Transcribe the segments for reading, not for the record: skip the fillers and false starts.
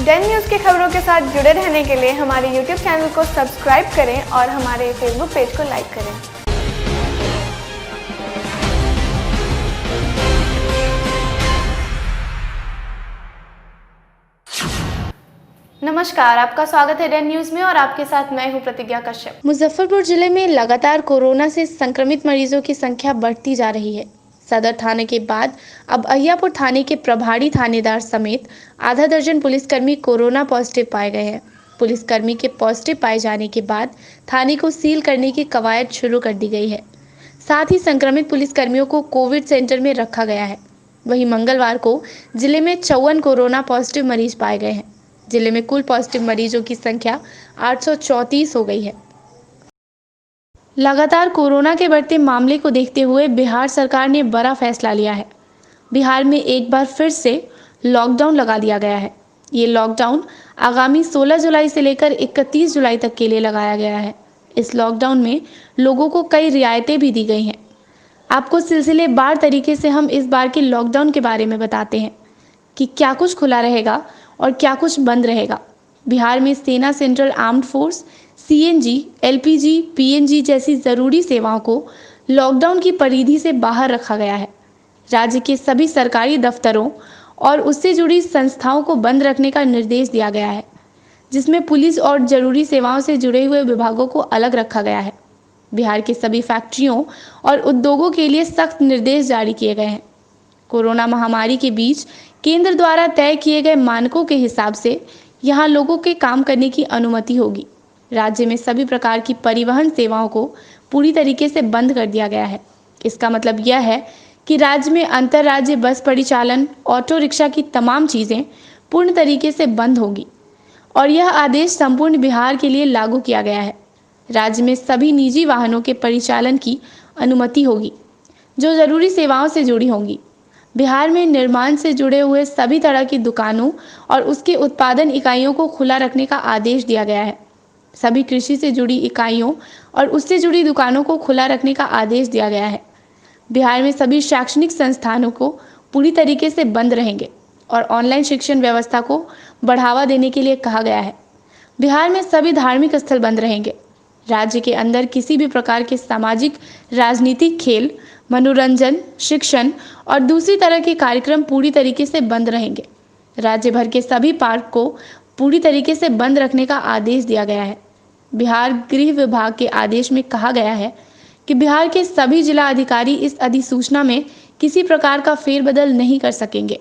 Dane news की खबरों के साथ जुड़े रहने के लिए हमारे YouTube चैनल को सब्सक्राइब करें और हमारे Facebook पेज को लाइक करें। नमस्कार, आपका स्वागत है डेन न्यूज़ में और आपके साथ मैं हूं प्रतिज्ञा कश्यप। मुजफ्फरपुर जिले में लगातार कोरोना से संक्रमित मरीजों की संख्या बढ़ती जा रही है। सदर थाने के बाद अब अहियापुर थाने के प्रभारी थानेदार समेत आधा दर्जन पुलिसकर्मी कोरोना पॉजिटिव पाए गए हैं। पुलिसकर्मी के पॉजिटिव पाए जाने के बाद थाने को सील करने की कवायद शुरू कर दी गई है। साथ ही संक्रमित पुलिसकर्मियों को कोविड सेंटर में रखा गया है। वहीं मंगलवार को जिले में 54 कोरोना पॉजिटिव मरीज पाए गए हैं। जिले में कुल पॉजिटिव मरीजों की संख्या 834 हो गई है। लगातार कोरोना के बढ़ते मामले को देखते हुए बिहार सरकार ने बड़ा फैसला लिया है। बिहार में एक बार फिर से लॉकडाउन लगा दिया गया है। ये लॉकडाउन आगामी 16 जुलाई से लेकर 31 जुलाई तक के लिए लगाया गया है। इस लॉकडाउन में लोगों को कई रियायतें भी दी गई हैं। आपको सिलसिलेवार तरीके से हम इस बार के लॉकडाउन के बारे में बताते हैं कि क्या कुछ खुला रहेगा और क्या कुछ बंद रहेगा। बिहार में सेना, central armed force, CNG, LPG, PNG जैसी ज़रूरी सेवाओं को लॉकडाउन की परिधि से बाहर रखा गया है। राज्य के सभी सरकारी दफ्तरों और उससे जुड़ी संस्थाओं को बंद रखने का निर्देश दिया गया है, जिसमें पुलिस और जरूरी सेवाओं से जुड़े हुए विभागों को अलग रखा गया है। बिहार के सभी फैक्ट्रियों और उद्योगों के लिए सख्त निर्देश जारी किए गए हैं। कोरोना महामारी के बीच केंद्र द्वारा तय किए गए मानकों के हिसाब से यहाँ लोगों के काम करने की अनुमति होगी। राज्य में सभी प्रकार की परिवहन सेवाओं को पूरी तरीके से बंद कर दिया गया है। इसका मतलब यह है कि राज्य में अंतर्राज्य बस परिचालन, ऑटो रिक्शा की तमाम चीज़ें पूर्ण तरीके से बंद होगी और यह आदेश संपूर्ण बिहार के लिए लागू किया गया है। राज्य में सभी निजी वाहनों के परिचालन की अनुमति होगी जो ज़रूरी सेवाओं से जुड़ी होंगी। बिहार में निर्माण से जुड़े हुए सभी तरह की दुकानों और उसके उत्पादन इकाइयों को खुला रखने का आदेश दिया गया है। सभी कृषि से जुड़ी इकाइयों और उससे जुड़ी दुकानों को खुला रखने का आदेश दिया गया है। बिहार में सभी शैक्षणिक संस्थानों को पूरी तरीके से बंद रहेंगे और ऑनलाइन शिक्षण व्यवस्था को बढ़ावा देने के लिए कहा गया है। बिहार में सभी धार्मिक स्थल बंद रहेंगे। राज्य के अंदर किसी भी प्रकार के सामाजिक, राजनीतिक, खेल, मनोरंजन, शिक्षण और दूसरी तरह के कार्यक्रम पूरी तरीके से बंद रहेंगे। राज्य भर के सभी पार्क को पूरी तरीके से बंद रखने का आदेश दिया गया है। बिहार गृह विभाग के आदेश में कहा गया है कि बिहार के सभी जिला अधिकारी इस अधिसूचना में किसी प्रकार का फेरबदल नहीं कर सकेंगे।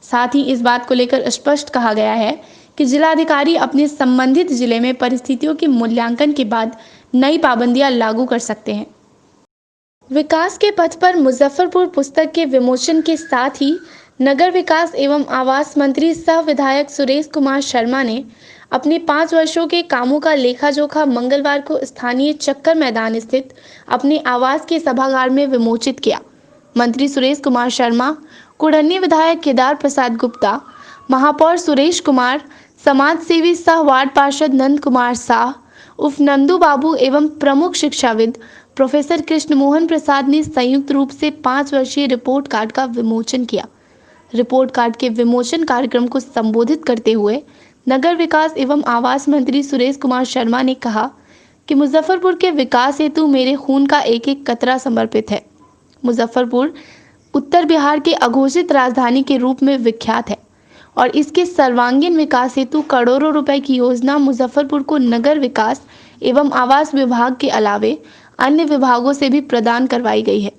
साथ ही इस बात को लेकर स्पष्ट कहा गया है कि जिलाधिकारी अपने संबंधित जिले में परिस्थितियों के मूल्यांकन के बाद नई पाबंदियां लागू कर सकते हैं। विकास के पथ पर मुजफ्फरपुर पुस्तक के विमोचन के साथ ही नगर विकास एवं आवास मंत्री सह विधायक सुरेश कुमार शर्मा ने अपने 5 वर्षों के कामों का लेखा जोखा मंगलवार को स्थानीय चक्कर मैदान स्थित अपने आवास के सभागार में विमोचित किया। मंत्री सुरेश कुमार शर्मा, कुढ़नी विधायक केदार प्रसाद गुप्ता, महापौर सुरेश कुमार, समाज सेवी सह वार्ड पार्षद नंद कुमार शाह उर्फ नंदू बाबू एवं प्रमुख शिक्षाविद प्रोफेसर कृष्ण मोहन प्रसाद ने संयुक्त रूप से 5 वर्षीय रिपोर्ट कार्ड का विमोचन किया। रिपोर्ट कार्ड के विमोचन कार्यक्रम को संबोधित करते हुए नगर विकास एवं आवास मंत्री सुरेश कुमार शर्मा ने कहा कि मुजफ्फरपुर के विकास हेतु मेरे खून का एक एक कतरा समर्पित है। मुजफ्फरपुर उत्तर बिहार के अघोषित राजधानी के रूप में विख्यात है और इसके सर्वांगीण विकास हेतु करोड़ों रुपए की योजना मुजफ्फरपुर को नगर विकास एवं आवास विभाग के अलावे अन्य विभागों से भी प्रदान करवाई गई है।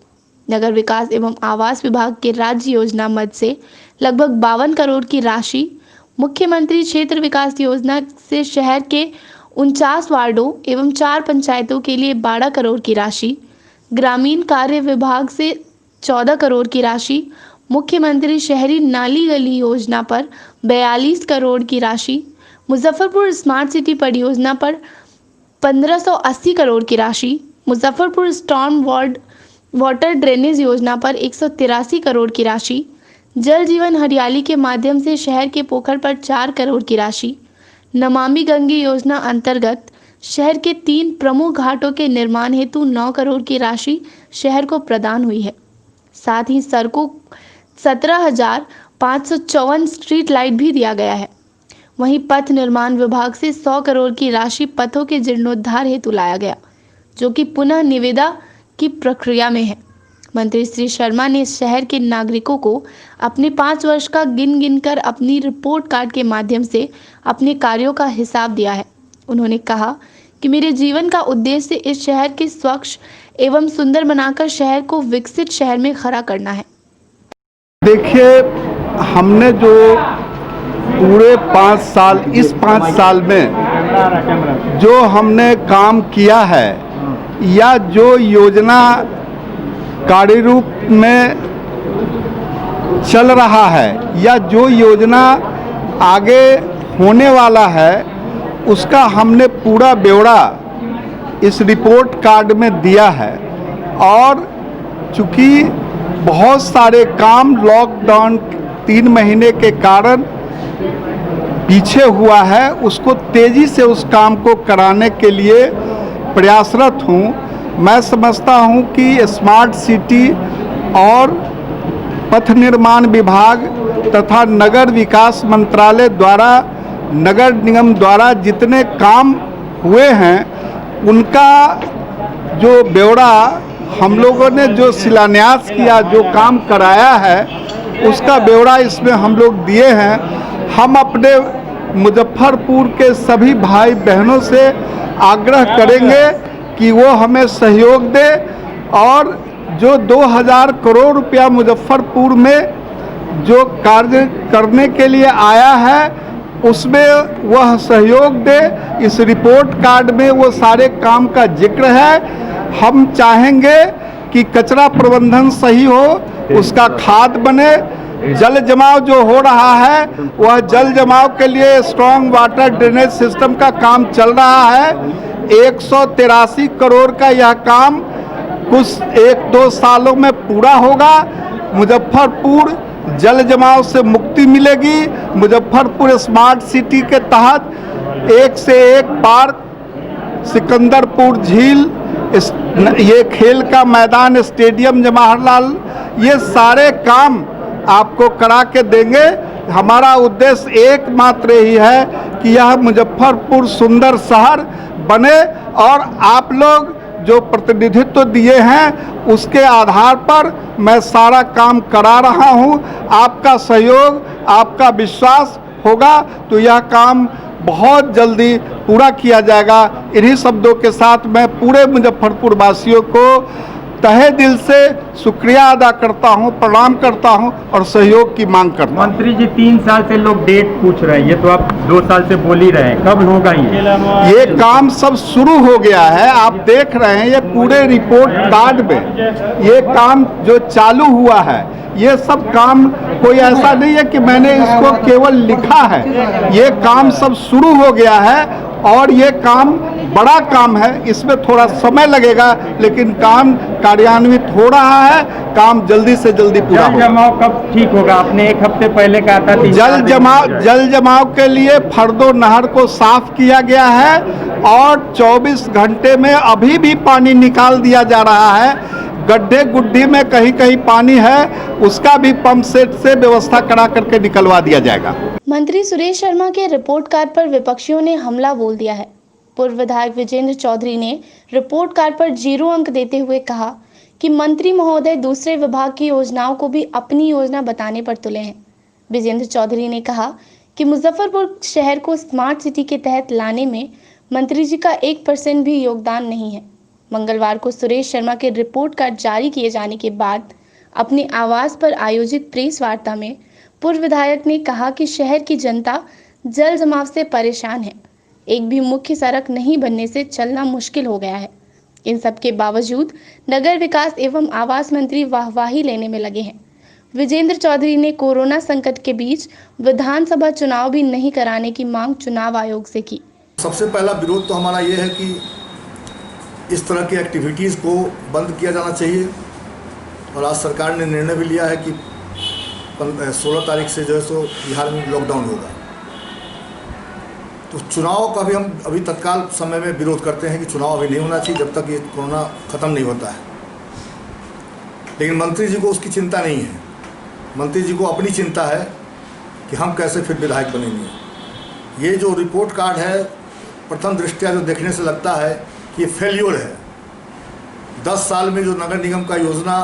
नगर विकास एवं आवास विभाग के राज्य योजना मद से लगभग 52 करोड़ की राशि, मुख्यमंत्री क्षेत्र विकास योजना से शहर के 49 वार्डों एवं 4 पंचायतों के लिए 12 करोड़ की राशि, ग्रामीण कार्य विभाग से 14 करोड़ की राशि, मुख्यमंत्री शहरी नाली गली योजना पर 42 करोड़ की राशि, मुजफ्फरपुर स्मार्ट सिटी परियोजना पर 1580 करोड़ की राशि, मुजफ्फरपुर स्टॉर्म वाटर ड्रेनेज योजना पर 183 करोड़ की राशि, जल जीवन हरियाली के माध्यम से शहर के पोखर पर 4 करोड़ की राशि, नमामि गंगे योजना अंतर्गत शहर के 3 प्रमुख घाटों के निर्माण हेतु 9 करोड़ की राशि शहर को प्रदान हुई है। साथ ही सड़कों 17,554 स्ट्रीट लाइट भी दिया गया है। वहीं पथ निर्माण विभाग से 100 करोड़ की राशि पथों के जीर्णोद्धार हेतु लाया गया, जो कि पुनः निविदा की प्रक्रिया में है। मंत्री श्री शर्मा ने शहर के नागरिकों को अपने 5 वर्ष का गिन कर अपनी रिपोर्ट कार्ड के माध्यम से अपने कार्यों का हिसाब दिया है। उन्होंने कहा कि मेरे जीवन का उद्देश्य इस शहर के स्वच्छ एवं सुंदर बनाकर शहर को विकसित शहर में खड़ा करना है। देखिए, हमने जो पूरे 5 साल, इस 5 साल में जो हमने काम किया है या जो योजना कार्य रूप में चल रहा है या जो योजना आगे होने वाला है, उसका हमने पूरा ब्यौरा इस रिपोर्ट कार्ड में दिया है। और चूँकि बहुत सारे काम लॉकडाउन 3 महीने के कारण पीछे हुआ है, उसको तेज़ी से उस काम को कराने के लिए प्रयासरत हूँ। मैं समझता हूँ कि स्मार्ट सिटी और पथ निर्माण विभाग तथा नगर विकास मंत्रालय द्वारा, नगर निगम द्वारा जितने काम हुए हैं, उनका जो ब्यौरा हम लोगों ने जो शिलान्यास किया, जो काम कराया है, उसका ब्यौरा इसमें हम लोग दिए हैं। हम अपने मुजफ्फरपुर के सभी भाई बहनों से आग्रह करेंगे कि वो हमें सहयोग दे और जो 2000 करोड़ रुपया मुजफ्फरपुर में जो कार्य करने के लिए आया है, उसमें वह सहयोग दे। इस रिपोर्ट कार्ड में वो सारे काम का जिक्र है। हम चाहेंगे कि कचरा प्रबंधन सही हो, उसका खाद बने, जल जमाव जो हो रहा है वह जल जमाव के लिए स्ट्रॉन्ग वाटर ड्रेनेज सिस्टम का काम चल रहा है। 183 करोड़ का यह काम कुछ 1-2 सालों में पूरा होगा। मुजफ्फरपुर जल जमाव से मुक्ति मिलेगी। मुजफ्फरपुर स्मार्ट सिटी के तहत एक से एक पार्क, सिकंदरपुर झील, ये खेल का मैदान, स्टेडियम जवाहरलाल, ये सारे काम आपको करा के देंगे। हमारा उद्देश्य एकमात्र ही है कि यह मुजफ्फरपुर सुंदर शहर बने और आप लोग जो प्रतिनिधित्व दिए हैं उसके आधार पर मैं सारा काम करा रहा हूं। आपका सहयोग, आपका विश्वास होगा तो यह काम बहुत जल्दी पूरा किया जाएगा। इन्हीं शब्दों के साथ मैं पूरे मुजफ्फरपुर वासियों को तहे दिल से शुक्रिया अदा करता हूं, प्रणाम करता हूं और सहयोग की मांग करता हूं। मंत्री जी, 3 साल से लोग डेट पूछ रहे हैं, ये तो आप 2 साल से बोल ही रहे हैं, कब होगा ये काम सब शुरू हो गया है। आप देख रहे हैं ये पूरे रिपोर्ट कार्ड में ये काम जो चालू हुआ है, ये सब काम कोई ऐसा नहीं है कि मैंने इसको केवल लिखा है। ये काम सब शुरू हो गया है और ये काम बड़ा काम है, इसमें थोड़ा समय लगेगा, लेकिन काम कार्यान्वित हो रहा है। काम जल्दी से जल्दी पूरा होगा। जल जमाव कब ठीक होगा? आपने 1 हफ्ते पहले कहा था। जल जमाव के लिए फरदो नहर को साफ किया गया है और 24 घंटे में अभी भी पानी निकाल दिया जा रहा है। गड्ढे गुड्ढी में कहीं कहीं पानी है, उसका भी पंप सेट से व्यवस्था करा करके निकलवा दिया जाएगा। मंत्री सुरेश शर्मा के रिपोर्ट कार्ड पर विपक्षियों ने हमला बोल दिया है। पूर्व विधायक विजेंद्र चौधरी ने रिपोर्ट कार्ड पर 0 अंक देते हुए कहा कि मंत्री महोदय दूसरे विभाग की योजनाओं को भी अपनी योजना बताने पर तुले हैं। विजेंद्र चौधरी ने कहा कि मुजफ्फरपुर शहर को स्मार्ट सिटी के तहत लाने में मंत्री जी का 1% भी योगदान नहीं है। मंगलवार को सुरेश शर्मा के रिपोर्ट कार्ड जारी किए जाने के बाद अपने आवास पर आयोजित प्रेस वार्ता में पूर्व विधायक ने कहा कि शहर की जनता जल जमाव से परेशान है। एक भी मुख्य सड़क नहीं बनने से चलना मुश्किल हो गया है। इन सब के बावजूद नगर विकास एवं आवास मंत्री वाहवाही लेने में लगे हैं। विजेंद्र चौधरी ने कोरोना संकट के बीच विधानसभा चुनाव भी नहीं कराने की मांग चुनाव आयोग से की। सबसे पहला विरोध तो हमारा ये है कि इस तरह की एक्टिविटीज़ को बंद किया जाना चाहिए और आज सरकार ने निर्णय भी लिया है कि 16 तारीख से जो है सो बिहार में लॉकडाउन होगा। तो चुनाव का भी हम अभी तत्काल समय में विरोध करते हैं कि चुनाव अभी नहीं होना चाहिए जब तक ये कोरोना ख़त्म नहीं होता है। लेकिन मंत्री जी को उसकी चिंता नहीं है। मंत्री जी को अपनी चिंता है कि हम कैसे फिर विधायक बनेंगे। ये जो रिपोर्ट कार्ड है प्रथम दृष्टया जो देखने से लगता है कि ये फेल्योर है। 10 साल में जो नगर निगम का योजना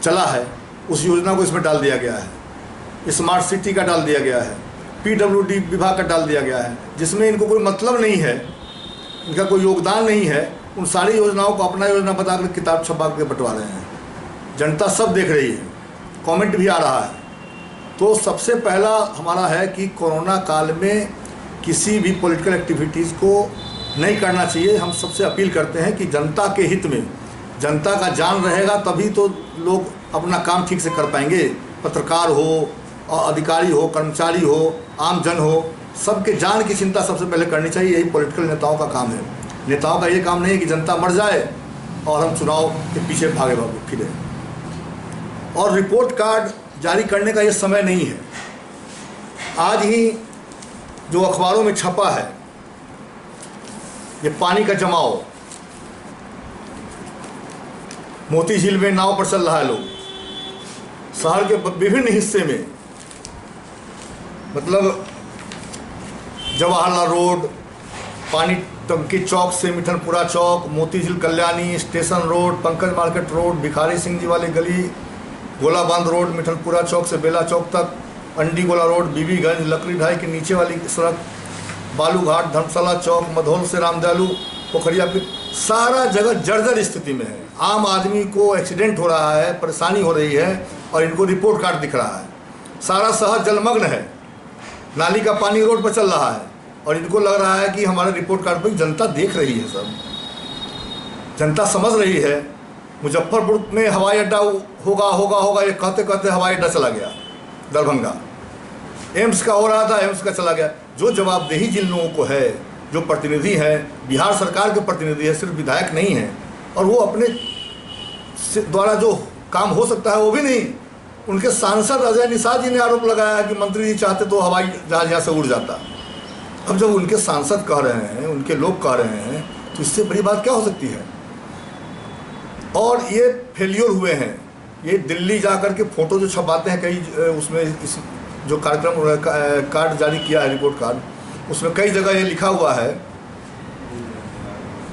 चला है उस योजना को इसमें डाल दिया गया है, स्मार्ट सिटी का डाल दिया गया है, PWD विभाग का डाल दिया गया है, जिसमें इनको कोई मतलब नहीं है, इनका कोई योगदान नहीं है। उन सारी योजनाओं को अपना योजना बताकर किताब छपा के बंटवा रहे हैं। जनता सब देख रही है, कमेंट भी आ रहा है। तो सबसे पहला हमारा है कि कोरोना काल में किसी भी पॉलिटिकल एक्टिविटीज़ को नहीं करना चाहिए। हम सबसे अपील करते हैं कि जनता के हित में, जनता का जान रहेगा तभी तो लोग अपना काम ठीक से कर पाएंगे। पत्रकार हो, अधिकारी हो, कर्मचारी हो, आम जन हो, सबके जान की चिंता सबसे पहले करनी चाहिए। यही पॉलिटिकल नेताओं का काम है। नेताओं का ये काम नहीं है कि जनता मर जाए और हम चुनाव के पीछे भागे फिरे। और रिपोर्ट कार्ड जारी करने का ये समय नहीं है। आज ही जो अखबारों में छपा है ये पानी का जमाव, मोती झील में नाव पर चल रहा है लोग, शहर के विभिन्न हिस्से में, मतलब जवाहरलाल रोड, पानी टंकी चौक से मिठनपुरा चौक, मोती झील Kalyani, station road, Pankaj market road, भिखारी सिंह जी वाली गली, गोलाबांध रोड, मिठनपुरा चौक से बेला चौक तक, अंडी गोला रोड, बीबीगंज, लकड़ी ढाई के नीचे वाली सड़क, बालूघाट, धर्मशाला चौक, मधौल से रामदयालु, पोखरिया पे, सारा जगह जर्जर स्थिति में है। आम आदमी को एक्सीडेंट हो रहा है, परेशानी हो रही है और इनको रिपोर्ट कार्ड दिख रहा है। सारा शहर जलमग्न है, नाली का पानी रोड पर चल रहा है और इनको लग रहा है कि हमारे रिपोर्ट कार्ड पर जनता देख रही है। सब जनता समझ रही है। मुजफ्फरपुर में हवाई अड्डा होगा ये कहते कहते हवाई अड्डा चला गया दरभंगा। एम्स का हो रहा था, एम्स का चला गया। जो जवाबदेही जिन लोगों को है, जो प्रतिनिधि हैं, बिहार सरकार के प्रतिनिधि है, सिर्फ विधायक नहीं है, और वो अपने द्वारा जो काम हो सकता है वो भी नहीं। उनके सांसद अजय निषाद जी ने आरोप लगाया कि मंत्री जी चाहते तो हवाई जहाज यहाँ से उड़ जाता। अब जब उनके सांसद कह रहे हैं, उनके लोग कह रहे हैं, तो इससे बड़ी बात क्या हो सकती है। और ये फेलियर हुए हैं। ये दिल्ली जा कर के फ़ोटो जो छपाते हैं कई, उसमें इस जो कार्यक्रम कार्ड जारी किया है, रिपोर्ट कार्ड, उसमें कई जगह ये लिखा हुआ है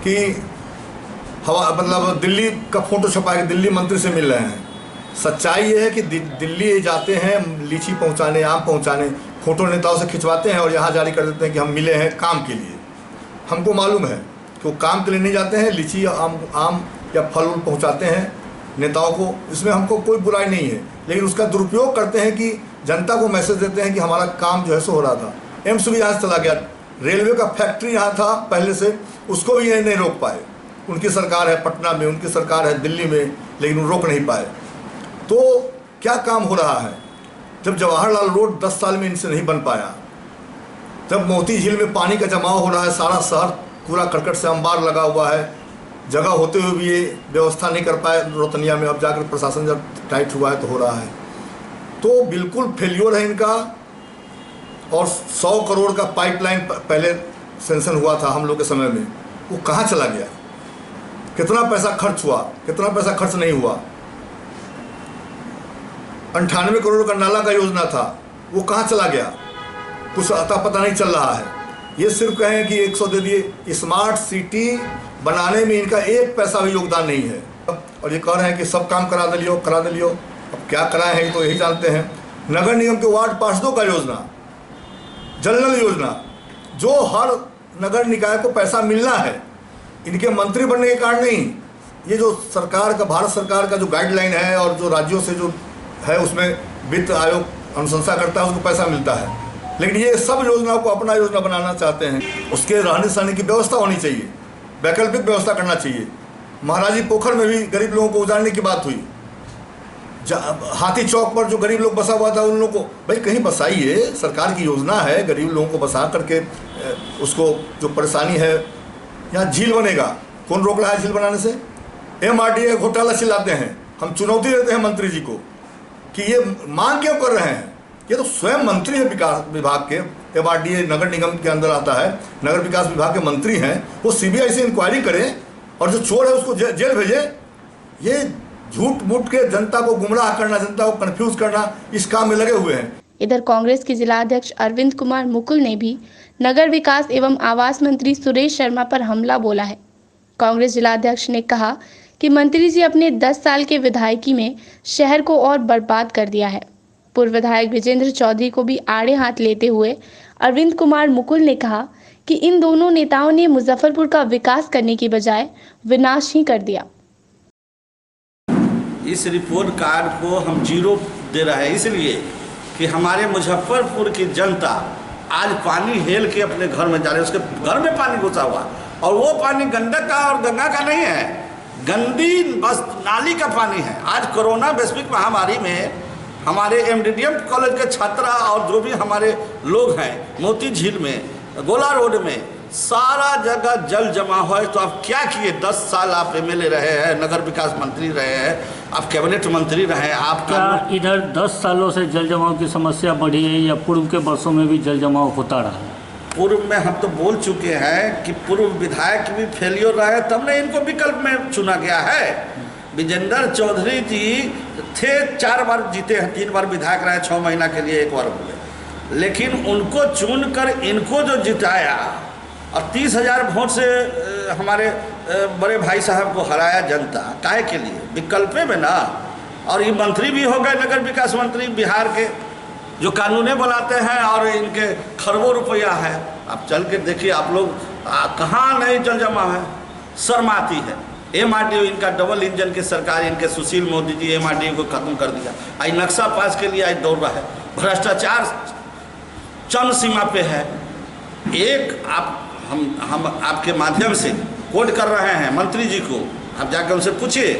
कि मतलब दिल्ली का फ़ोटो छपा के दिल्ली मंत्री से मिल रहे हैं। सच्चाई ये है कि दिल्ली जाते हैं लीची पहुंचाने, आम पहुंचाने, फ़ोटो नेताओं से खिंचवाते हैं और यहाँ जारी कर देते हैं कि हम मिले हैं काम के लिए। हमको मालूम है कि वो काम के लिए नहीं जाते हैं, लीची आम या फल पहुँचाते हैं नेताओं को। इसमें हमको कोई बुराई नहीं है, लेकिन उसका दुरुपयोग करते हैं कि जनता को मैसेज देते हैं कि हमारा काम जो है सो हो रहा था। एम्स भी यहाँ से चला गया, रेलवे का फैक्ट्री यहाँ था पहले से, उसको भी ये नहीं रोक पाए। उनकी सरकार है पटना में, उनकी सरकार है दिल्ली में, लेकिन वो रोक नहीं पाए। तो क्या काम हो रहा है। जब जवाहरलाल रोड 10 साल में इनसे नहीं बन पाया, जब मोती झील में पानी का जमाव हो रहा है, सारा शहर पूरा करकट से अंबार लगा हुआ है, जगह होते हुए भी ये व्यवस्था नहीं कर पाए रोतनिया में। अब जाकर प्रशासन जब टाइट हुआ है तो हो रहा है। तो बिल्कुल फेल्योर है इनका। और 100 करोड़ का पाइपलाइन पहले सेंक्शन हुआ था हम लोग के समय में, वो कहाँ चला गया। कितना पैसा खर्च हुआ, कितना पैसा खर्च नहीं हुआ। 98 करोड़ का नाला का योजना था, वो कहाँ चला गया, कुछ अता पता नहीं चल रहा है। ये सिर्फ कहें कि 100 दे दिए। स्मार्ट सिटी बनाने में इनका 1 पैसा भी योगदान नहीं है। और ये कह रहे हैं कि सब काम करा दे लियो। अब क्या कराए हैं तो यही जानते हैं। नगर निगम के वार्ड पार्षदों का योजना, जल नल योजना, जो हर नगर निकाय को पैसा मिलना है, इनके मंत्री बनने के कारण नहीं। ये जो सरकार का, भारत सरकार का जो गाइडलाइन है और जो राज्यों से जो है उसमें वित्त आयोग अनुशंसा करता है, उसको पैसा मिलता है। लेकिन ये सब योजनाओं को अपना योजना बनाना चाहते हैं। उसके रहने सहने की व्यवस्था होनी चाहिए, वैकल्पिक व्यवस्था करना चाहिए। महाराजी पोखर में भी गरीब लोगों को उजाड़ने की बात हुई। हाथी चौक पर जो गरीब लोग बसा हुआ था उन लोगों को भाई कहीं बसाइए, सरकार की योजना है, गरीब लोगों को बसा करके उसको जो परेशानी है। यहाँ झील बनेगा, कौन रोक रहा है झील बनाने से। MRDA घोटाला चिल्लाते हैं, हम चुनौती देते हैं मंत्री जी को कि ये मांग क्यों कर रहे हैं। ये तो स्वयं मंत्री है विकास विभाग के, MRDA नगर निगम के अंदर आता है, नगर विकास विभाग के मंत्री हैं। वो CBI से इंक्वायरी करें और जो चोर है उसको जेल भेजे। ये झूठ मूठ के जनता को गुमराह करना, जनता को कन्फ्यूज करना, इस काम में लगे हुए हैं। इधर कांग्रेस के जिला अध्यक्ष अरविंद कुमार मुकुल ने भी नगर विकास एवं आवास मंत्री सुरेश शर्मा पर हमला बोला है। कांग्रेस जिला अध्यक्ष ने कहा कि मंत्री जी अपने 10 साल के विधायकी में शहर को और बर्बाद कर दिया है। पूर्व विधायक विजेंद्र चौधरी को भी आड़े हाथ लेते हुए अरविंद कुमार मुकुल ने कहा कि इन दोनों नेताओं ने मुजफ्फरपुर का विकास करने की बजाय विनाश ही कर दिया। इस रिपोर्ट कार्ड को हम 0 दे रहे हैं इसलिए कि हमारे मुजफ्फरपुर की जनता आज पानी हेल के अपने घर में जा रहे हैं। उसके घर में पानी घुसा हुआ और वो पानी गंडक का और गंगा का नहीं है, गंदी बस नाली का पानी है। आज कोरोना वैश्विक महामारी में हमारे एमडीडीएम कॉलेज के छात्रा और जो भी हमारे लोग हैं मोती झील में, गोला रोड में, सारा जगह जल जमा हुआ है। तो आप क्या किए? 10 साल आप एमएलए रहे हैं, नगर विकास मंत्री रहे हैं, आप कैबिनेट मंत्री रहे हैं। आप क्या इधर 10 सालों से जल जमाव की समस्या बढ़ी है या पूर्व के वर्षों में भी जल जमाव होता रहा है? पूर्व में हम तो बोल चुके हैं कि पूर्व विधायक भी फेलियर रहे, तब ने इनको विकल्प में चुना गया है। विजेंद्र चौधरी जी थे, 4 बार जीते हैं, 3 बार विधायक रहे, 6 महीना के लिए 1 बार बोले, लेकिन उनको चुनकर इनको जो जिताया और 30,000 वोट से हमारे बड़े भाई साहब को हराया जनता, काहे के लिए? विकल्पे में ना। और ये मंत्री भी हो गए, नगर विकास मंत्री बिहार के, जो कानूनें बनाते हैं और इनके खरबों रुपया है। आप चल के देखिए, आप लोग कहाँ नहीं जल जमा है, शर्म आती है। MRDO इनका डबल इंजन की सरकार, इनके सुशील मोदी जी MRDO को खत्म कर दिया। आज नक्शा पास के लिए आज दौड़ रहा है, भ्रष्टाचार चरम सीमा पे है। एक हम आपके माध्यम से कोट कर रहे हैं मंत्री जी को, आप जाकर उनसे पूछिए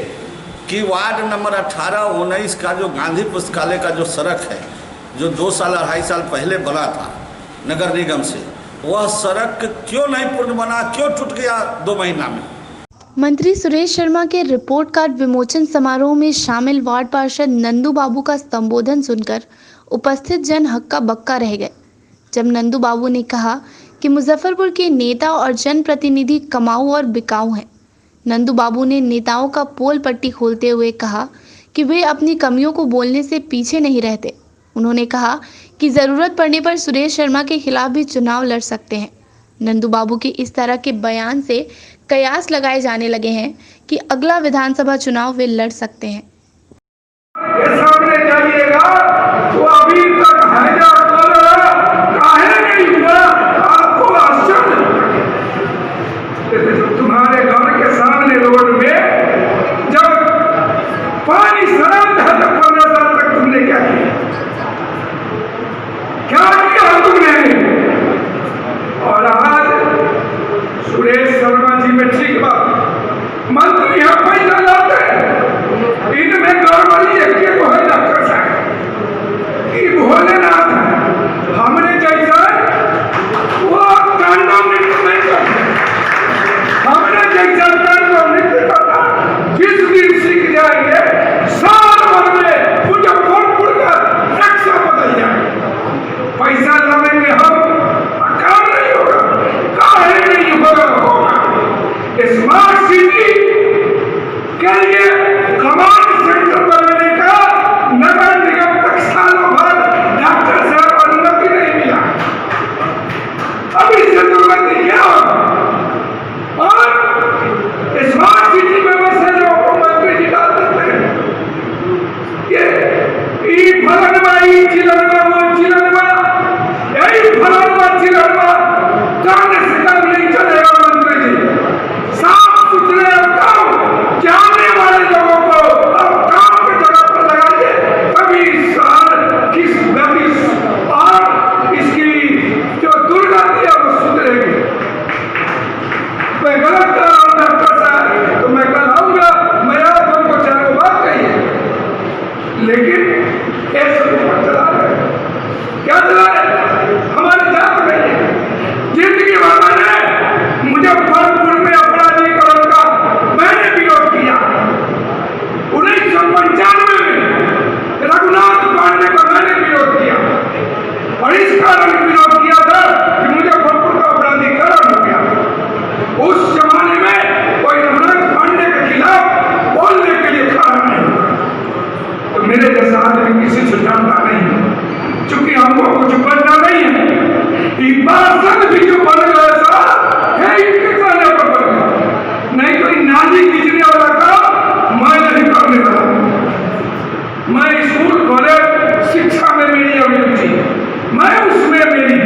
कि वार्ड नंबर 18-19 का जो गांधी पुस्तकालय का जो सड़क है, जो 2 साल 2.5 साल पहले बना था नगर निगम से, वह सड़क क्यों नहीं पूर्ण बना, क्यों टूट गया 2 महीना में? मंत्री सुरेश शर्मा के रिपोर्ट कार्ड विमोचन समारोह में शामिल वार्ड पार्षद नंदू बाबू का संबोधन सुनकर उपस्थित जन हक्का बक्का रह गए, जब नंदू बाबू ने कहा कि मुजफ्फरपुर के नेता और जनप्रतिनिधि कमाऊ और बिकाऊ हैं। नंदू बाबू ने नेताओं का पोल पट्टी खोलते हुए कहा कि वे अपनी कमियों को बोलने से पीछे नहीं रहते। उन्होंने कहा कि ज़रूरत पड़ने पर सुरेश शर्मा के खिलाफ भी चुनाव लड़ सकते हैं। नंदू बाबू के इस तरह के बयान से कयास लगाए जाने लगे हैं कि अगला विधानसभा चुनाव वे लड़ सकते हैं। सामने जाइएगा तो अभी तक हैजा काहे नहीं हुआ, आपको आश्चर्य। तुम्हारे घर के सामने रोड में जब पानी सड़क था तो 15 साल तक तुमने क्या किया? क्या किया तुमने? और आज सुरेश शर्मा जी में ठीक बात, मंत्री यहाँ पैसा लाते हैं, इनमें गड़बड़ी एक को है डॉक्टर साहब, पार्षद भी जो बन गए साहब है इनके कहने पर बन गए, नहीं तो नाली खींचने वाला काम मैं नहीं करने वाला। मैं स्कूल कॉलेज शिक्षा में मेरी अभिरुचि, मैं उसमें मेरी,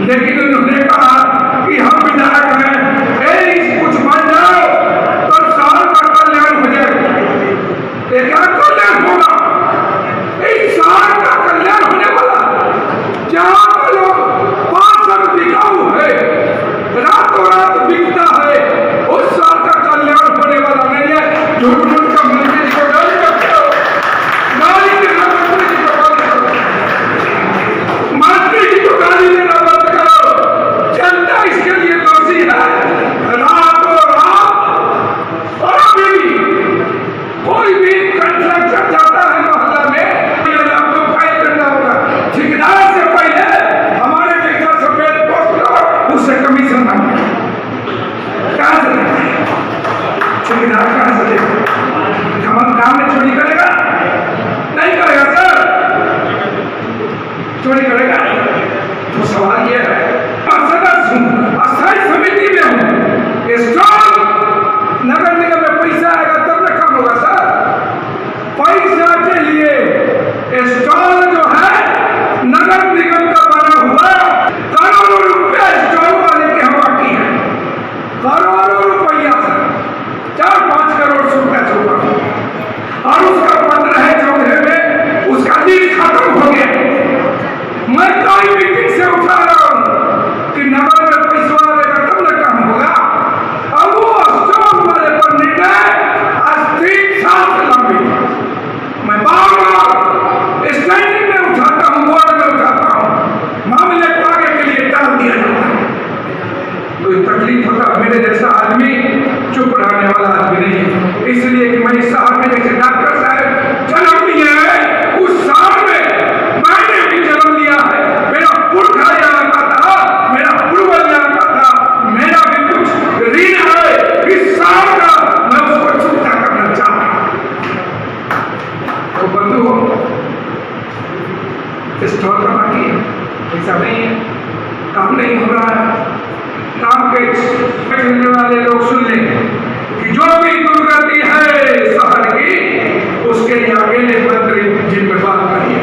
लेकिन उन्होंने कहा कि हम विधायक हैं, कुछ बन जाओ तो शहर का कल्याण हो जाएगा। क्या कल्याण होगा? इस शहर का कल्याण होने वाला, जहाँ का लोग पार्षद बिकाऊ है, रातों रात बिकता है, उस शहर का कल्याण होने वाला नहीं है। झूठ मूठ का मंत्री को गाली करते हो, गाली देना मंत्री जी को बंद करो, मंत्री जी को गाली देना बंद करो। जनता इसके लिए दोषी है। रातों रात और अभी भी कोई भी कंस्ट्रक्शन जाता है मोहल्ला में, ये आपको फाइल करना होगा। ठेकेदार से पहले हमारे जैसा सफेद पोस्ट लो, उससे कमीशन मांगे। कहाँ से देगा ठेकेदार? कहाँ से देगा? हम काम में चोरी करेगा? नहीं करेगा सर, चोरी करेगा? तो सवाल ये है, सदस्य हूँ, अस्थायी समिति में हूँ, स्ट्रॉन्ग नगर निगम में पैसा आएगा तब ना काम होगा सर। पैसा के लिए स्टॉल जो है नगर निगम का बना हुआ, करोड़ों रुपया स्टॉल वाले के हम बाकी है, करोड़ों रुपया सर, 4-5 करोड़ रुपया चुका, और उसका 15-14 में उसका लीज खत्म हो गया। मैं कई मीटिंग से उठा रहा हूँ कि नगर में पैसा आएगा तब ना काम होगा, और वो स्टॉल वाले पर निर्णय आज 3 साल से लंबी। मैं बार-बार स्टैंडिंग में उठाता हूँ, बोर्ड में उठाता हूँ, मामले को आगे के लिए टाल दिया जाता है। कोई तकलीफ होता है, मेरे जैसा आदमी चुप रहने वाला आदमी नहीं है, इसलिए कि मैं इस शहर में जैसे डॉक्टर साहब जन्म लिए हैं, उस शहर में मैंने भी जन्म लिया है। मेरा पुरखा यहाँ का था, मेरा पूर्वज यहाँ का था, मेरा भी कुछ ऋण है इस शहर का, मैं उसको चुकता करना चाहता हूँ। तो बंधु, स्टॉल का बाकी है, ऐसा नहीं है, काम नहीं हो रहा है। काम के बैठने वाले लोग सुन लें कि जो भी दुर्गति है शहर की, उसके लिए अकेले मंत्री जिम्मेदार नहीं है।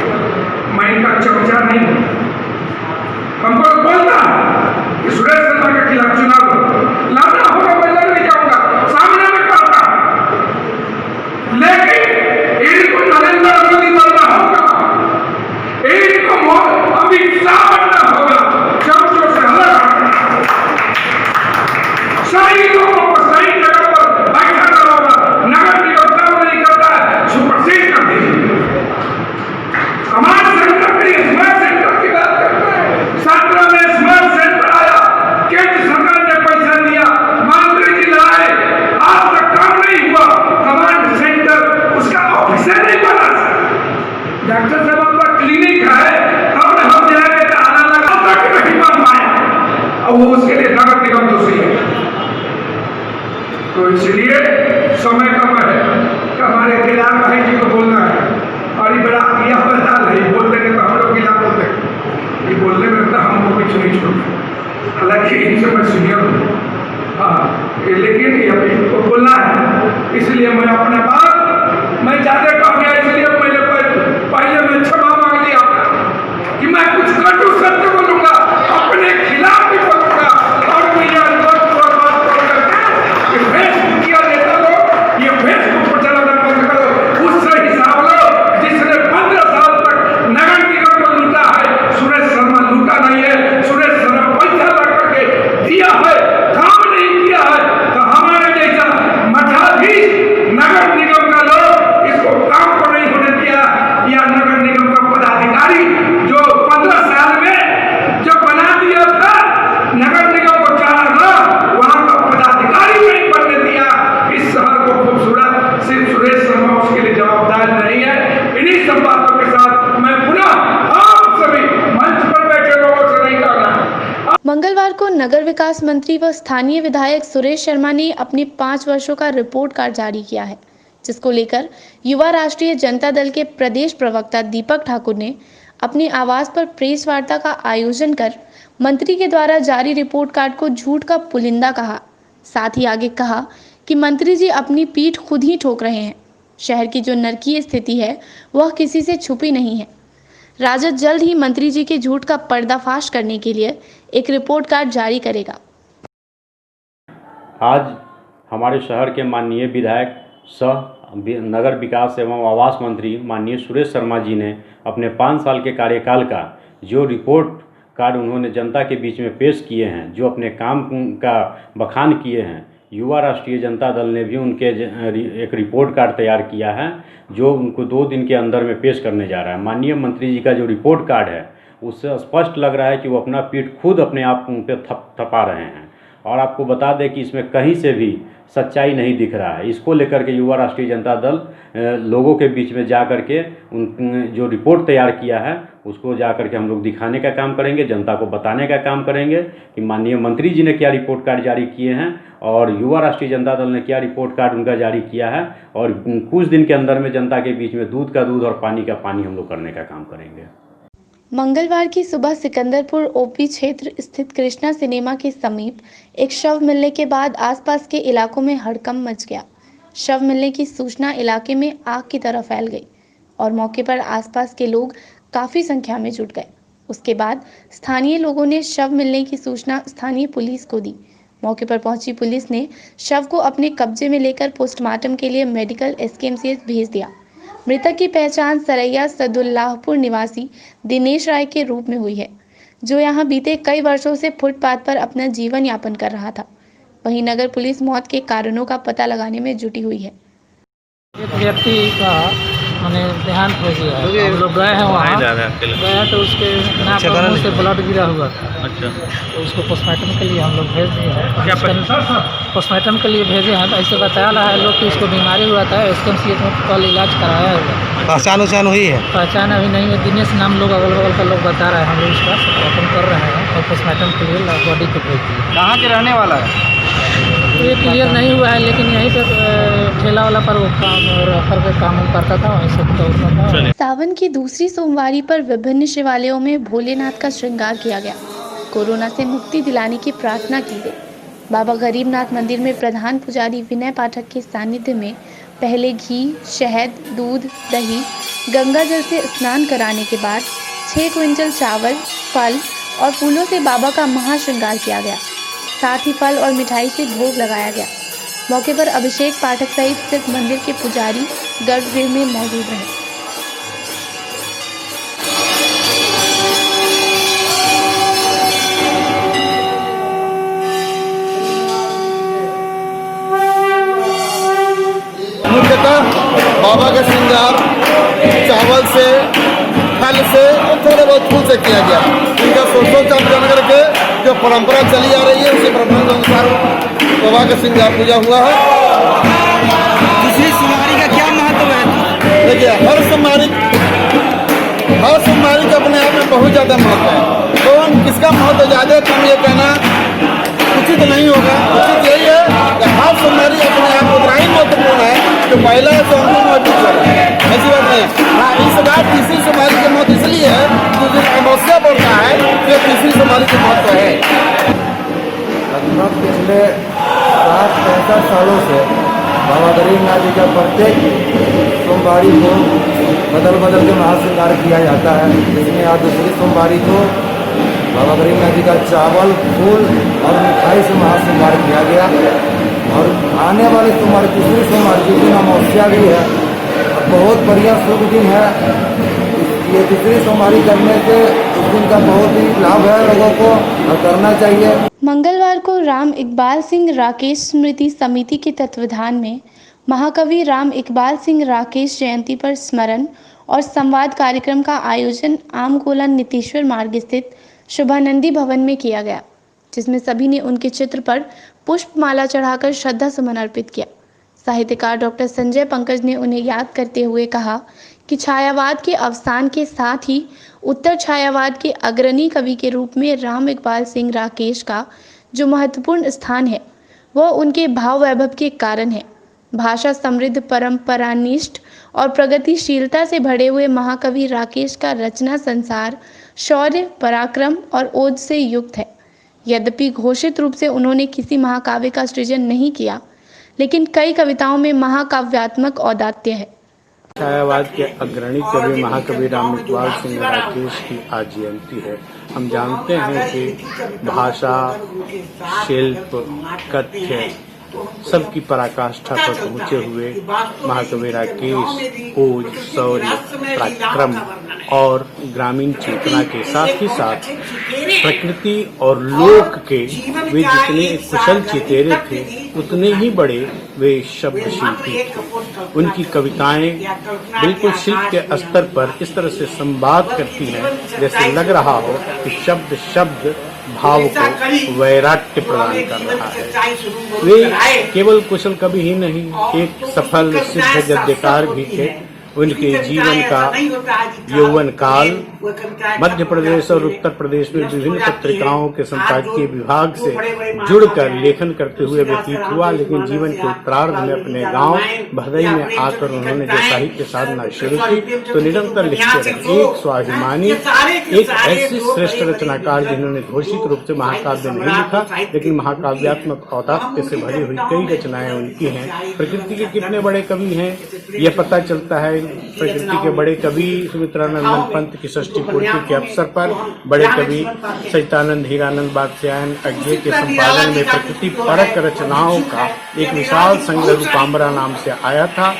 मैं इनका चर्चा नहीं हूँ। हमको बोलना है कि सुरेश शर्मा के खिलाफ चुनाव लाना होगा, मैं लड़ नहीं जाऊंगा, सामने में करता, लेकिन इनको नरेंद्र मोदी बनना होगा, इनको अमित शाह बनना होगा, चमचों से अलग सही लोगों को सही जगह पर बैठाना होगा। नगर निगम काम नहीं करता है, सुपरसीड कर दीजिए। समाज सेंटर के लिए स्मार्ट सेंटर की बात करते हैं, 17 में स्मार्ट सेंटर आया, केंद्र सरकार ने पैसा दिया, मंत्री जी लाए, आज तक काम नहीं हुआ। कमांड सेंटर उसका ऑफिस नहीं बना। डॉक्टर साहब आपका क्लिनिक है, अब हम जाएंगे तो आना लगा तक नहीं बन पाया, और वो उसके लिए नगर निगम दोषी है। तो इसलिए समय कम है कि हमारे केदार भाई जी को बोलना है, और ये बड़ा यह बदलाव है, बोल देंगे तो हम लोग गिला बोलते हैं, ये बोलने में तो हमको कुछ नहीं छोड़ता। हालांकि इनसे मैं सीनियर हूँ, हाँ, लेकिन ये इनको बोलना है, इसलिए मैं अपने बात मैं ज़्यादा कह गया, इसलिए मैंने पहले मैं क्षमा मांग लिया कि मैं कुछ कटु सत्य बोलूँगा, अपने खिलाफ भी बोलूँगा, और मैं यह फेसबुक किया देता लो, ये फेसबुक पर चलाना बंद करो, उससे हिसाब लो। जिसने 15 साल तक नगर निगम को लूटा है, सुरेश शर्मा लूटा नहीं है। सुरेश शर्मा पैसा लग करके दिया है, काम नहीं किया है, तो हमारे जैसा मठाधीश नगर निगम का लोग इसको काम को नहीं होने दिया, या नगर निगम का पदाधिकारी जो 15 साल में जो बना दिया था नगर निगम को 4 लाख, वहां का पदाधिकारी नहीं बनने दिया। इस शहर को खूबसूरत सिर्फ सुरेश शर्मा उसके लिए जवाबदार नहीं है। इन्हीं सब बातों के साथ मैं पुनः आप सभी मंच पर बैठे लोगों से नहीं कहना। मंगलवार को नगर विकास मंत्री व स्थानीय विधायक सुरेश शर्मा ने अपने 5 वर्षों का रिपोर्ट कार्ड जारी किया है, जिसको लेकर युवा राष्ट्रीय जनता दल के प्रदेश प्रवक्ता दीपक ठाकुर ने अपने आवास पर प्रेस वार्ता का आयोजन कर मंत्री के द्वारा जारी रिपोर्ट कार्ड को झूठ का पुलिंदा कहा। साथ ही आगे कहा कि मंत्री जी अपनी पीठ खुद ही ठोक रहे हैं। शहर की जो नरकीय स्थिति है वह किसी से छुपी नहीं है। राजद जल्द ही मंत्री जी के झूठ का पर्दाफाश करने के लिए एक रिपोर्ट कार्ड जारी करेगा। आज हमारे शहर के माननीय विधायक सह नगर विकास एवं आवास मंत्री माननीय सुरेश शर्मा जी ने अपने 5 साल के कार्यकाल का जो रिपोर्ट कार्ड उन्होंने जनता के बीच में पेश किए हैं, जो अपने काम का बखान किए हैं, युवा राष्ट्रीय जनता दल ने भी उनके एक रिपोर्ट कार्ड तैयार किया है जो उनको 2 दिन के अंदर में पेश करने जा रहा है। माननीय मंत्री जी का जो रिपोर्ट कार्ड है उससे स्पष्ट लग रहा है कि वो अपना पीठ खुद अपने आप उन पर थपा रहे हैं। और आपको बता दें कि इसमें कहीं से भी सच्चाई नहीं दिख रहा है। इसको लेकर के युवा राष्ट्रीय जनता दल लोगों के बीच में जा कर के उन जो रिपोर्ट तैयार किया है उसको जा कर के हम लोग दिखाने का काम करेंगे, जनता को बताने का काम करेंगे कि माननीय मंत्री जी ने क्या रिपोर्ट कार्ड जारी किए हैं और युवा राष्ट्रीय जनता दल ने क्या रिपोर्ट कार्ड उनका जारी किया है। और कुछ दिन के अंदर में जनता के बीच में दूध का दूध और पानी का पानी हम लोग करने का काम करेंगे। मंगलवार की सुबह सिकंदरपुर ओपी क्षेत्र स्थित कृष्णा सिनेमा के समीप एक शव मिलने के बाद आसपास के इलाकों में हड़कंप मच गया। शव मिलने की सूचना इलाके में आग की तरह फैल गई और मौके पर आसपास के लोग काफी संख्या में जुट गए। उसके बाद स्थानीय लोगों ने शव मिलने की सूचना स्थानीय पुलिस को दी। मौके पर पहुंची पुलिस ने शव को अपने कब्जे में लेकर पोस्टमार्टम के लिए मेडिकल SKMCH भेज दिया। मृतक की पहचान सरैया सदुल्लाहपुर निवासी दिनेश राय के रूप में हुई है, जो यहां बीते कई वर्षों से फुटपाथ पर अपना जीवन यापन कर रहा था। वहीं नगर पुलिस मौत के कारणों का पता लगाने में जुटी हुई है। एक व्यक्ति का मैंने देहांत हो गया है। हम लोग गए हैं वहाँ, गए हैं तो उसके नाक और मुंह से ब्लड गिरा हुआ था। अच्छा, तो उसको पोस्टमार्टम के लिए हम लोग भेज दिए हैं। पोस्टमार्टम के लिए भेजे हैं तो ऐसे बताया रहा है लोग कि इसको बीमारी हुआ था, SKMCH में कल इलाज कराया है। पहचान हुई है? पहचान अभी नहीं है। दिनेश नाम लोग अगल बगल का लोग बता रहे हैं। हम लोग इसका पोस्टमार्टम कर रहे हैं और पोस्टमार्टम के लिए बॉडी को भेज दिए। कहाँ के रहने वाला है? ये क्लियर नहीं हुआ है, लेकिन यहीं पे ठेला वाला पर वो काम रेफर के काम करता था, वहीं से तो था। सावन की दूसरी सोमवारी पर विभिन्न शिवालयों में भोलेनाथ का श्रृंगार किया गया। कोरोना से मुक्ति दिलाने की प्रार्थना की गई। बाबा गरीबनाथ मंदिर में प्रधान पुजारी विनय पाठक के सानिध्य में पहले घी, शहद, दूध, दही, गंगा जल से स्नान कराने के बाद 6 क्विंटल चावल, फल और फूलों से बाबा का महाश्रृंगार किया गया। साथ ही फल और मिठाई से भोग लगाया गया। मौके पर अभिषेक पाठक सहित सिर्फ मंदिर के पुजारी गर्भगृह में मौजूद रहे। मुख्यतः बाबा का श्रृंगार चावल से, फल से और थोड़े बहुत फूल से किया गया। इनका सोचो जान करके जो परंपरा चली आ रही है उसी परंपरा के अनुसार बाबा का श्रृंगार पूजा हुआ है। दूसरी सोमवारी का क्या महत्व है? देखिए, हर सोमवारी का अपने आप में बहुत ज़्यादा महत्व है। तो किसका महत्व ज़्यादा है तुम ये कहना उचित नहीं होगा। उचित यही है कि हर सोमवारी अपने आप में उतना ही महत्वपूर्ण है जो पहला है तो महत्वपूर्ण है। ऐसी बात नहीं। हाँ, इस बार तीसरी सोमवारी का महत्व इसलिए है क्योंकि अमावस्या पड़ता है तो तीसरी सोमवारी का महत्व है। लगभग पिछले 60-65 सालों से बाबा गरीबनाथ जी का प्रत्येक सोमवारी को बदल के महाश्रृंगार किया जाता है, जिसमें आज दूसरी सोमवारी को बाबा गरीबनाथ जी का चावल, फूल और मिठाई से महाश्रृंगार किया गया। और आने वाले सोमवार, तीसरी सोमवार जिस दिन अमावस्या भी है और बहुत बढ़िया शुभ दिन है। ये तीसरी सोमवारी करने से उस दिन का बहुत ही लाभ है लोगों को और करना चाहिए। मंगलवार को राम इकबाल सिंह राकेश स्मृति समिति के तत्वाधान में महाकवि राम इकबाल सिंह राकेश जयंती पर स्मरण और संवाद कार्यक्रम का आयोजन आमगोला नीतीश्वर मार्ग स्थित शुभानंदी भवन में किया गया, जिसमें सभी ने उनके चित्र पर पुष्पमाला चढ़ाकर श्रद्धा सुमन अर्पित किया। साहित्यकार डॉक्टर संजय पंकज ने उन्हें याद करते हुए कहा कि छायावाद के अवसान के साथ ही उत्तर छायावाद के अग्रणी कवि के रूप में राम इकबाल सिंह राकेश का जो महत्वपूर्ण स्थान है वह उनके भाव वैभव के कारण है। भाषा समृद्ध, परंपरानिष्ठ और प्रगतिशीलता से भरे हुए महाकवि राकेश का रचना संसार शौर्य, पराक्रम और ओज से युक्त है। यद्यपि घोषित रूप से उन्होंने किसी महाकाव्य का सृजन नहीं किया, लेकिन कई कविताओं में महाकाव्यात्मक औदात्य है। छायावाद के अग्रणी कवि महाकवि राम इकबाल सिंह राकेश की आज जयंती है। हम जानते हैं कि भाषा, शिल्प, कथ्य सबकी पराकाष्ठा पर पहुंचे हुए महाकवि राकेश ओज, शौर्य, पराक्रम और ग्रामीण चेतना के साथ ही साथ प्रकृति और लोक के वे जितने कुशल चितेरे थे उतने ही बड़े वे शब्द शिल्पी थे। उनकी कविताएं बिल्कुल शिल्प के स्तर पर इस तरह से संवाद करती हैं जैसे लग रहा हो कि शब्द शब्द भाव को वैराग्य प्रदान कर रहा है। वे केवल कुशल कवि ही नहीं, एक सफल सिद्ध गद्यकार भी थे। उनके जीवन का यौवन काल मध्य प्रदेश और उत्तर प्रदेश में विभिन्न पत्रिकाओं के संपादकीय विभाग से जुड़कर लेखन करते हुए व्यतीत हुआ, लेकिन जीवन के उत्तरार्ध में अपने गांव भदई में आकर उन्होंने जब साहित्य साधना शुरू की तो निरंतर लिखते रहे। एक स्वाभिमानी, एक ऐसे श्रेष्ठ रचनाकार जिन्होंने घोषित रूप से महाकाव्य नहीं लिखा, लेकिन महाकाव्यात्मक औदात्य से भरी हुई कई रचनाएं उनकी हैं। प्रकृति के कितने बड़े कवि हैं यह पता चलता है। प्रकृति के बड़े कवि सुमित्रानंदन पंत की षष्ठी पूर्ति के अवसर पर बड़े कवि सहितानंद हीरानंद बादशाहन अज्ञे के संपादन में प्रकृति परक रचनाओं का एक विशाल संग्रह रूपाम्बरा नाम से आया था।